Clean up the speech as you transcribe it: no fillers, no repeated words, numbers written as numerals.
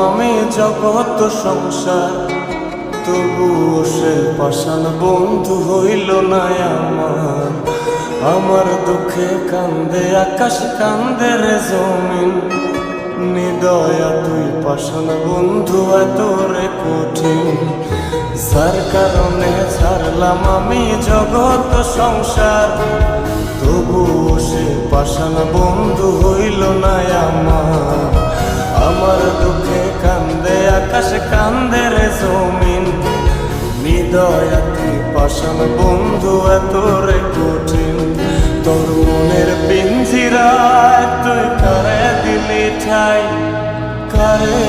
আমি জগৎ সংসার, তবুও সে পাষাণ বন্ধু হইল না আমার। আমার দুঃখে কান্দে আকাশ, কান্দে রে জমিন, নিদয়া তুই পাষাণ বন্ধু এত রে কঠিন। যার কারণে ছাড়লাম আমি জগৎ সংসার, তবুও সে পাষাণ বন্ধু হইল না আমার। আমার দুঃখে কান্দে আকাশ, কান্দে রে জমিন, নিদয়া তুই পাষাণ বন্ধু এত রে কঠিন। তোর মনের পিঞ্জিরায় তুই কারে দিলি ঠাই, কারে